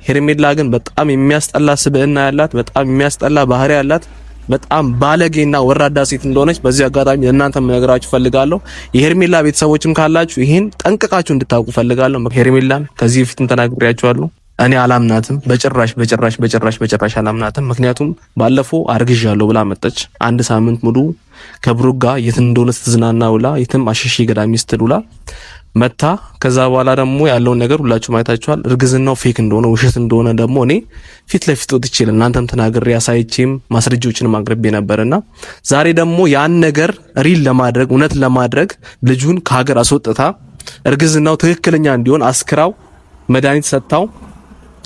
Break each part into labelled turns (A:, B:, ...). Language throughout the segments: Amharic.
A: ሄርሜላ ግን በጣም የሚያስጠላ ስብዕና ያላት፣ በጣም የሚያስጠላ ባህሪ ያላት፣ በጣም ባለጌና ወራዳ ሴት እንደሆነች በዚህ አጋጣሚ እናንተም ነገራችሁ ፈልጋለሁ። የሄርሜላ ቤተሰቦችም ካላችሁ ይሄን ጠንቅቃችሁ እንድታውቁ ፈልጋለሁ። ሄርሜላን ከዚህ በፊትም ተናግሬያችኋለሁ። እኔ አላምናትም፣ በጭራሽ አላምናትም። ምክንያቱም ባለፈው አርግዣለሁ ብላ መጣች። አንድ ሳምንት ሙሉ ከብሩክ ጋር የት እንደሆነ ስትዝናና ውላ የትም አሸሼ ገዳሚ ስትል ውላ መታ። ከዛ በኋላ ደግሞ ያለውን ነገር ሁላችሁ ማየታችኋል። እርግዝናው ፌክ እንደሆነ ውሸት እንደሆነ ደግሞ እኔ ፊት ለፊት ወጥቼ ለእናንተም ተናግሬ አሳይቼም ማስረጃዎችንም አቅርቤ ነበርና ዛሬ ደግሞ ያን ነገር ሪል ለማድረግ እውነት ለማድረግ ልጁን ከሀገር አስወጥታ እርግዝናው ትክክለኛ እንዲሆን አስክራው መድኃኒት ሰጥታው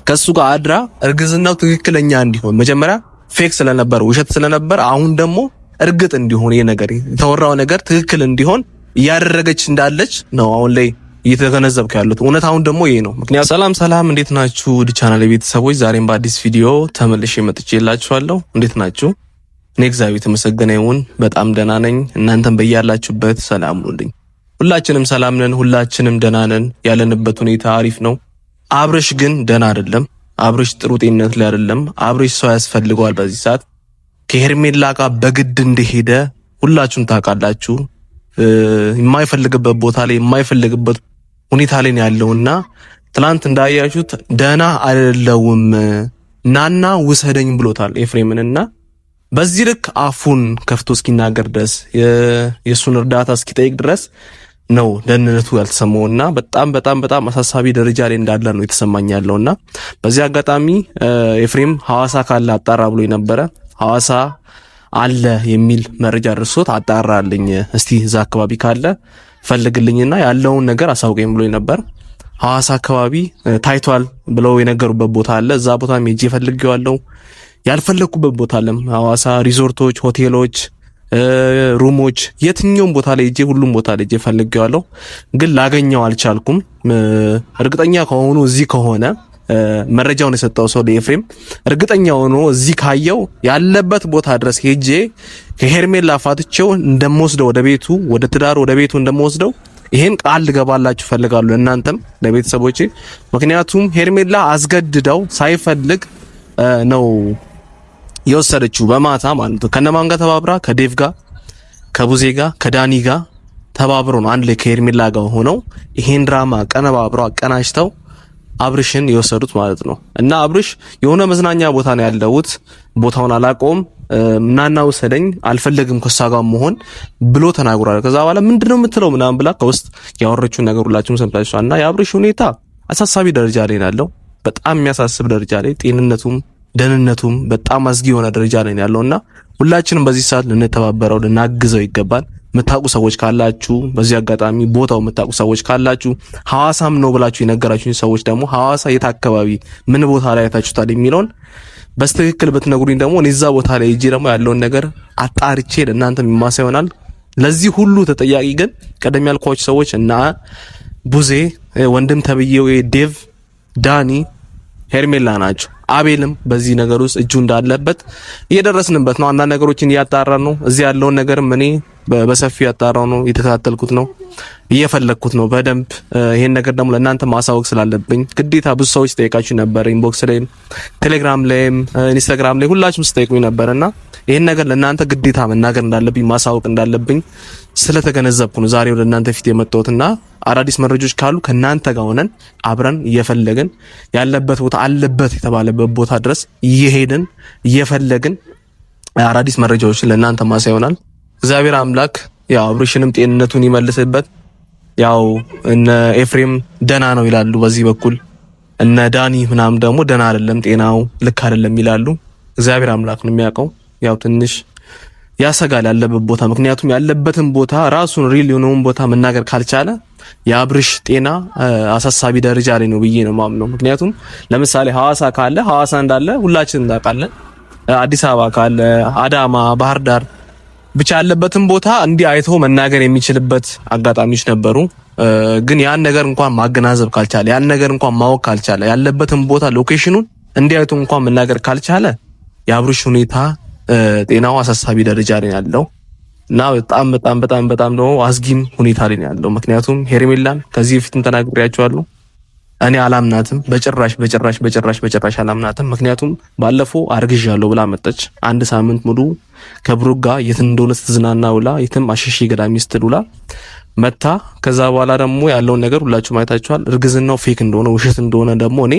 A: ከሱ ጋር አድራ እርግዝናው ትክክለኛ እንዲሆን መጀመሪያ ፌክ ስለነበር ውሸት ስለነበር አሁን ደግሞ እርግጥ እንዲሆን ይሄ ነገር የተወራው ነገር ትክክል እንዲሆን እያደረገች እንዳለች ነው አሁን ላይ እየተገነዘብኩ ያሉት። እውነታውን ደግሞ ይሄ ነው። ምክንያቱም ሰላም እንዴት ናችሁ? ውድ ቻናል ቤተሰቦች ዛሬም በአዲስ ቪዲዮ ተመልሼ መጥቼላችኋለሁ። እንዴት ናችሁ? እኔ እግዚአብሔር የተመሰገነ ይሁን በጣም ደህና ነኝ። እናንተም በያላችሁበት ሰላም ሁኑልኝ። ሁላችንም ሰላም ነን፣ ሁላችንም ደህና ነን። ያለንበት ሁኔታ አሪፍ ነው። አብርሽ ግን ደህና አይደለም። አብርሽ ጥሩ ጤንነት ላይ አይደለም። አብርሽ ሰው ያስፈልገዋል። በዚህ ሰዓት ከሄርሜላ ጋር በግድ እንደሄደ ሁላችሁም ታውቃላችሁ። የማይፈልግበት ቦታ ላይ የማይፈልግበት ሁኔታ ላይ ያለውና ትናንት እንዳያችሁት ደህና አይደለውም ናና ውሰደኝ ብሎታል ኤፍሬምንና በዚህ ልክ አፉን ከፍቶ እስኪናገር ድረስ የሱን እርዳታ እስኪጠይቅ ድረስ ነው ደህንነቱ ያልተሰማውና በጣም አሳሳቢ ደረጃ ላይ እንዳለ ነው የተሰማኝ ያለውና በዚህ አጋጣሚ ኤፍሬም ሐዋሳ ካለ አጣራ ብሎ የነበረ ሐዋሳ አለ የሚል መረጃ ደርሶት አጣራልኝ እስቲ እዛ አካባቢ ካለ ፈልግልኝና ያለውን ነገር አሳውቀኝ ብሎ ነበር። ሐዋሳ አካባቢ ታይቷል ብለው የነገሩበት ቦታ አለ። እዛ ቦታ ሄጄ ፈልጌዋለሁ። ያልፈለኩበት ቦታ አለም ሐዋሳ ሪዞርቶች፣ ሆቴሎች፣ ሩሞች የትኛውም ቦታ ላይ ሄጄ ሁሉም ቦታ ላይ ሄጄ ፈልጌዋለሁ፣ ግን ላገኘው አልቻልኩም። እርግጠኛ ከሆኑ እዚህ ከሆነ መረጃውን የሰጠው ሰው ለኤፍሬም እርግጠኛ ሆኖ እዚህ ካየው ያለበት ቦታ ድረስ ሄጄ ከሄርሜላ ፋትቼው እንደምወስደው ወደ ቤቱ ወደ ትዳር ወደ ቤቱ እንደምወስደው ይሄን ቃል ልገባላችሁ ፈልጋለሁ እናንተም ለቤተሰቦቼ። ምክንያቱም ሄርሜላ አስገድደው ሳይፈልግ ነው የወሰደችው በማታ ማለት ነው። ከነማን ጋር ተባብራ? ከዴቭ ጋር፣ ከቡዜ ጋር፣ ከዳኒ ጋር ተባብሮ ነው አንድ ላይ ከሄርሜላ ጋር ሆነው ይሄን ድራማ ቀነባብረው አቀናጅተው አብርሽን የወሰዱት ማለት ነው። እና አብርሽ የሆነ መዝናኛ ቦታ ነው ያለውት፣ ቦታውን አላቆም ምናና ወሰደኝ አልፈልግም ከሷ ጋር መሆን ብሎ ተናግሯል። ከዛ በኋላ ምንድነው የምትለው ምናምን ብላ ከውስጥ ያወረችው ነገር ሁላችሁም ሰምታችኋል። እና የአብርሽ ሁኔታ አሳሳቢ ደረጃ ላይ ያለው በጣም የሚያሳስብ ደረጃ ላይ ጤንነቱም ደህንነቱም በጣም አስጊ የሆነ ደረጃ ላይ ያለውና ሁላችንም በዚህ ሰዓት ልንተባበረው ልናግዘው ይገባል። መታቁ ሰዎች ካላችሁ በዚህ አጋጣሚ ቦታው መታቁ ሰዎች ካላችሁ ሐዋሳም ነው ብላችሁ የነገራችሁኝ ሰዎች ደግሞ ሐዋሳ የት አካባቢ ምን ቦታ ላይ አይታችሁታል የሚለውን በስትክክል ብትነግሩኝ ደግሞ እዛ ቦታ ላይ ሄጄ ደግሞ ያለውን ነገር አጣርቼ ለእናንተም የማሳ ይሆናል። ለዚህ ሁሉ ተጠያቂ ግን ቀደም ያልኳችሁ ሰዎች እና ቡዜ ወንድም ተብዬው ዴቭ፣ ዳኒ፣ ሄርሜላ ናቸው። አቤልም በዚህ ነገር ውስጥ እጁ እንዳለበት እየደረስንበት ነው። አንዳንድ ነገሮችን እያጣራን ነው። እዚህ ያለውን ነገርም እኔ በሰፊው ያጣራው ነው፣ የተከታተልኩት ነው፣ እየፈለግኩት ነው በደንብ። ይሄን ነገር ደግሞ ለእናንተ ማሳወቅ ስላለብኝ ግዴታ ብዙ ሰዎች ጠይቃችሁ ነበር፣ ኢንቦክስ ላይም ቴሌግራም ላይም ኢንስታግራም ላይ ሁላችሁም ስጠይቁኝ ነበርና ይሄን ነገር ለእናንተ ግዴታ መናገር እንዳለብኝ ማሳወቅ እንዳለብኝ ስለተገነዘብኩ ነው ዛሬ ወደ እናንተ ፊት የመጣሁትና አዳዲስ መረጃዎች ካሉ ከናንተ ጋር ሆነን አብረን እየፈለግን ያለበት ቦታ አለበት የተባለበት ቦታ ድረስ እየሄድን እየፈለግን አዳዲስ መረጃዎችን ለእናንተ ማሳ ይሆናል። እግዚአብሔር አምላክ ያው አብርሽንም ጤንነቱን ይመልስበት። ያው እነ ኤፍሬም ደና ነው ይላሉ በዚህ በኩል፣ እነ ዳኒ ምናም ደግሞ ደና አይደለም ጤናው ልክ አይደለም ይላሉ። እግዚአብሔር አምላክ ነው የሚያውቀው። ያው ትንሽ ያሰጋል ያለበት ቦታ፣ ምክንያቱም ያለበትን ቦታ ራሱን ሪል የሆነውን ቦታ መናገር ካልቻለ የአብርሽ ጤና አሳሳቢ ደረጃ ላይ ነው ብዬ ነው ማምነው። ምክንያቱም ለምሳሌ ሐዋሳ ካለ ሐዋሳ እንዳለ ሁላችንም እናውቃለን። አዲስ አበባ ካለ አዳማ፣ ባህር ዳር ብቻ ያለበትን ቦታ እንዲህ አይቶ መናገር የሚችልበት አጋጣሚዎች ነበሩ። ግን ያን ነገር እንኳን ማገናዘብ ካልቻለ ያን ነገር እንኳን ማወቅ ካልቻለ ያለበትን ቦታ ሎኬሽኑን እንዲህ አይቶ እንኳን መናገር ካልቻለ የአብርሽ ሁኔታ ጤናው አሳሳቢ ደረጃ ላይ ያለው እና በጣም ነው አስጊም ሁኔታ ላይ ያለው። ምክንያቱም ሄርሜላን ከዚህ በፊትም ተናግሬያቸዋለሁ እኔ አላምናትም በጭራሽ አላምናትም። ምክንያቱም ባለፈው አርግዣለሁ ብላ መጣች። አንድ ሳምንት ሙሉ ከብሩክ ጋር የት እንደሆነ ስትዝናና ውላ የትም አሸሼ ገዳሚ ስትል ውላ መታ። ከዛ በኋላ ደግሞ ያለውን ነገር ሁላችሁም አይታችኋል። እርግዝናው ፌክ እንደሆነ ውሸት እንደሆነ ደግሞ እኔ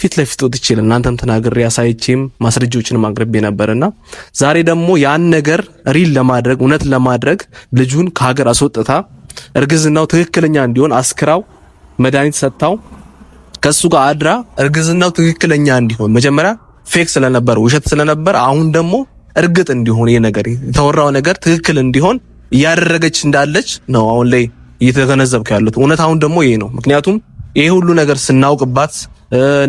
A: ፊት ለፊት ወጥቼ ለእናንተም ተናግሬ አሳይቼም ማስረጃዎችንም አቅርቤ ነበርና ዛሬ ደግሞ ያን ነገር ሪል ለማድረግ እውነት ለማድረግ ልጁን ከሀገር አስወጥታ እርግዝናው ትክክለኛ እንዲሆን አስክራው መድኃኒት ሰጥታው ከሱ ጋር አድራ እርግዝናው ትክክለኛ እንዲሆን መጀመሪያ ፌክ ስለነበር ውሸት ስለነበር አሁን ደግሞ እርግጥ እንዲሆን ይሄ ነገር የተወራው ነገር ትክክል እንዲሆን እያደረገች እንዳለች ነው አሁን ላይ እየተገነዘብኩ ያሉት። እውነታውን ደግሞ ይሄ ነው። ምክንያቱም ይሄ ሁሉ ነገር ስናውቅባት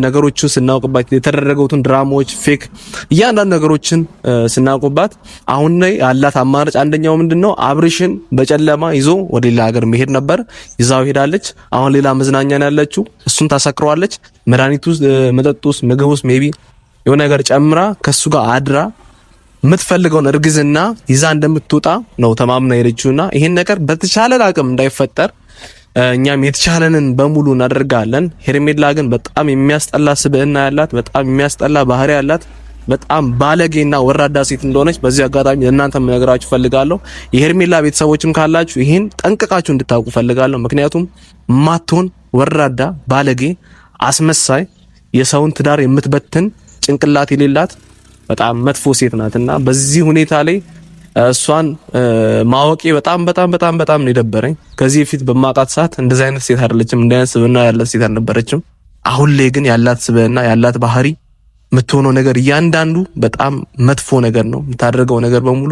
A: ነገሮችን ስናውቅባት የተደረገውትን ድራማዎች ፌክ እያንዳንዱ ነገሮችን ስናውቅባት አሁን ላይ ያላት አማራጭ አንደኛው ምንድነው አብርሽን በጨለማ ይዞ ወደ ሌላ ሀገር መሄድ ነበር። ይዛው ሄዳለች። አሁን ሌላ መዝናኛ ነው ያለችው። እሱን ታሰክረዋለች። መድኃኒቱ መጠጥ ውስጥ ምግብ ውስጥ ሜቢ የሆነ ነገር ጨምራ ከሱ ጋር አድራ የምትፈልገውን እርግዝና ይዛ እንደምትወጣ ነው ተማምና ሄደችውና ይሄን ነገር በተቻለ አቅም እንዳይፈጠር እኛም የተቻለንን በሙሉ እናደርጋለን። ሄርሜላ ግን በጣም የሚያስጠላ ስብዕና ያላት፣ በጣም የሚያስጠላ ባህሪ ያላት፣ በጣም ባለጌና ወራዳ ሴት እንደሆነች በዚህ አጋጣሚ ለእናንተም ነገራችሁ ፈልጋለሁ። የሄርሜላ ቤተሰቦችም ካላችሁ ይሄን ጠንቅቃችሁ እንድታውቁ ፈልጋለሁ። ምክንያቱም ማቶን ወራዳ፣ ባለጌ፣ አስመሳይ፣ የሰውን ትዳር የምትበትን ጭንቅላት የሌላት በጣም መጥፎ ሴት ናትና በዚህ ሁኔታ ላይ እሷን ማወቄ በጣም ነው የደበረኝ። ከዚህ በፊት በማጣት ሰዓት እንደዚህ አይነት ሴት አይደለችም፣ እንደዚህ አይነት ስብዕና ያላት ሴት አልነበረችም። አሁን ላይ ግን ያላት ስብዕና ያላት ባህሪ የምትሆነው ነገር እያንዳንዱ በጣም መጥፎ ነገር ነው። የምታደርገው ነገር በሙሉ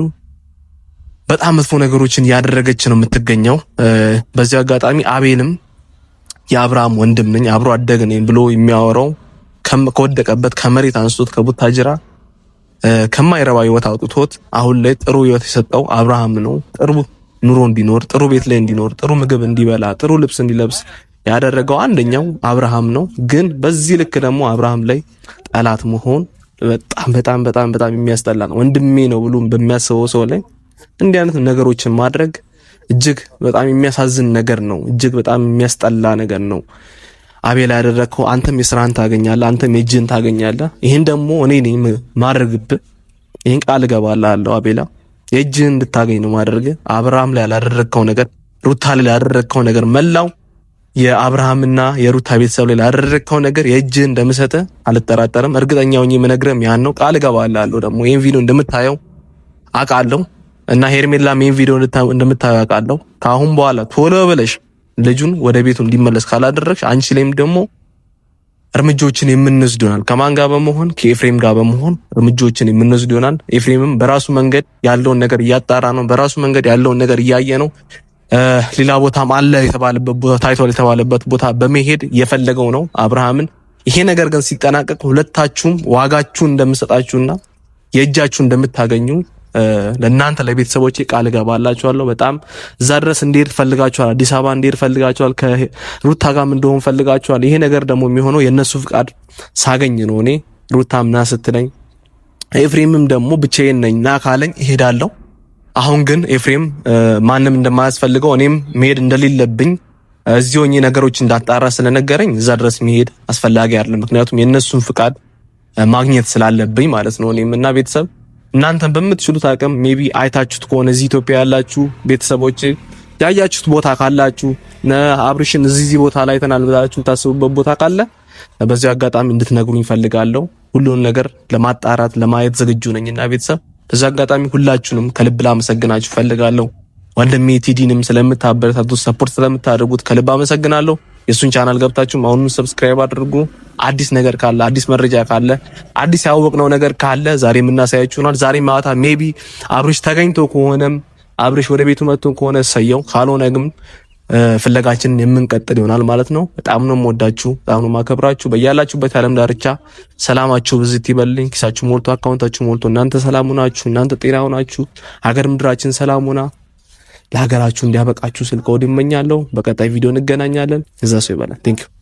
A: በጣም መጥፎ ነገሮችን ያደረገች ነው የምትገኘው። በዚህ አጋጣሚ አቤልም የአብርሃም ወንድም ነኝ አብሮ አደግ ነኝ ብሎ የሚያወራው ከወደቀበት ከመሬት አንስቶት ከቡታጅራ ከማይረባ ህይወት አውጥቶት አሁን ላይ ጥሩ ህይወት የሰጠው አብርሃም ነው። ጥሩ ኑሮ እንዲኖር፣ ጥሩ ቤት ላይ እንዲኖር፣ ጥሩ ምግብ እንዲበላ፣ ጥሩ ልብስ እንዲለብስ ያደረገው አንደኛው አብርሃም ነው። ግን በዚህ ልክ ደግሞ አብርሃም ላይ ጠላት መሆን በጣም የሚያስጠላ ነው። ወንድሜ ነው ብሎ በሚያስበው ሰው ላይ እንዲህ አይነት ነገሮችን ማድረግ እጅግ በጣም የሚያሳዝን ነገር ነው። እጅግ በጣም የሚያስጠላ ነገር ነው። አቤላ ያደረከው አንተም የስራን ታገኛለህ፣ አንተም የእጅን ታገኛለህ። ይሄን ደግሞ እኔ ነኝ ማድረግብህ። ይሄን ቃል እገባልሃለሁ አቤላ፣ የእጅን እንድታገኝ ነው ማድረግ። አብርሃም ላይ ያላደረከው ነገር፣ ሩታ ላይ ያላደረከው ነገር፣ መላው የአብርሃምና የሩታ ቤተሰብ ላይ ያላደረከው ነገር የእጅን እንደምሰጥህ አልጠራጠርም። እርግጠኛ ሆኜ የምነግርህም ያን ነው። ቃል እገባልሃለሁ። ደግሞ ይሄን ቪዲዮ እንደምታየው አውቃለሁ እና ሄርሜላም ይሄን ቪዲዮ እንደምታየው አውቃለሁ። ከአሁን በኋላ ቶሎ ብለሽ ልጁን ወደ ቤቱ እንዲመለስ ካላደረግሽ አንቺ ላይም ደግሞ እርምጃዎችን የምንወስድ ይሆናል። ከማን ጋር በመሆን ከኤፍሬም ጋር በመሆን እርምጃዎችን የምንወስድ ይሆናል። ኤፍሬምም በራሱ መንገድ ያለውን ነገር እያጣራ ነው። በራሱ መንገድ ያለውን ነገር እያየ ነው። ሌላ ቦታም አለ የተባለበት ቦታ ታይቷል የተባለበት ቦታ በመሄድ የፈለገው ነው አብርሃምን። ይሄ ነገር ግን ሲጠናቀቅ ሁለታችሁም ዋጋችሁን እንደምሰጣችሁና የእጃችሁ እንደምታገኙ ለእናንተ ለቤተሰቦቼ ቃል እገባላችኋለሁ። በጣም እዛ ድረስ እንድሄድ ፈልጋችኋል። አዲስ አበባ እንድሄድ ፈልጋችኋል። ከሩታ ጋርም እንደሆን ፈልጋችኋል። ይሄ ነገር ደግሞ የሚሆነው የነሱ ፍቃድ ሳገኝ ነው። እኔ ሩታም ና ስትለኝ ኤፍሬምም ደግሞ ብቻዬን ነኝ ና ካለኝ እሄዳለሁ። አሁን ግን ኤፍሬም ማንም እንደማያስፈልገው እኔም መሄድ እንደሌለብኝ እዚህ ሆኜ ነገሮች እንዳጣራ ስለነገረኝ እዛ ድረስ መሄድ አስፈላጊ አይደለም። ምክንያቱም የነሱን ፍቃድ ማግኘት ስላለብኝ ማለት ነው። እኔም እና ቤተሰብ እናንተም በምትችሉት አቅም ሜቢ አይታችሁት ከሆነ እዚህ ኢትዮጵያ ያላችሁ ቤተሰቦች ያያችሁት ቦታ ካላችሁ አብርሽን እዚህ ቦታ ላይ ተናል ብላችሁ ታስቡበት ቦታ ካለ በዚህ አጋጣሚ እንድትነግሩኝ ፈልጋለሁ። ሁሉን ነገር ለማጣራት ለማየት ዝግጁ ነኝና ቤተሰብ በዚህ አጋጣሚ ሁላችሁንም ከልብ ላመሰግናችሁ ፈልጋለሁ። ወንድሜ ቲዲንም ስለምታበረታቱት ሰፖርት ስለምታደርጉት ከልብ አመሰግናለሁ። የሱን ቻናል ገብታችሁ አሁንም ሰብስክራይብ አድርጉ። አዲስ ነገር ካለ አዲስ መረጃ ካለ አዲስ ያወቅነው ነገር ካለ ዛሬ የምናሳያችሁናል። ዛሬ ማታ ሜቢ አብርሽ ተገኝቶ ከሆነም አብርሽ ወደ ቤቱ መጥቶ ከሆነ ሰየው፣ ካልሆነ ግን ፍለጋችንን የምንቀጥል ይሆናል ማለት ነው። በጣም ነው የምወዳችሁ፣ በጣም ነው የማከብራችሁ። በያላችሁበት ዓለም ዳርቻ ሰላማችሁ ብዝት ይበልኝ። ኪሳችሁ ሞልቶ አካውንታችሁ ሞልቶ እናንተ ሰላም ሆናችሁ እናንተ ጤና ሆናችሁ ሀገር ምድራችን ሰላም ሆና ለሀገራችሁ እንዲያበቃችሁ ስል ከወዲህ እመኛለሁ። በቀጣይ ቪዲዮ እንገናኛለን። እዛ ሰው ይበላል። ቴንክ ዩ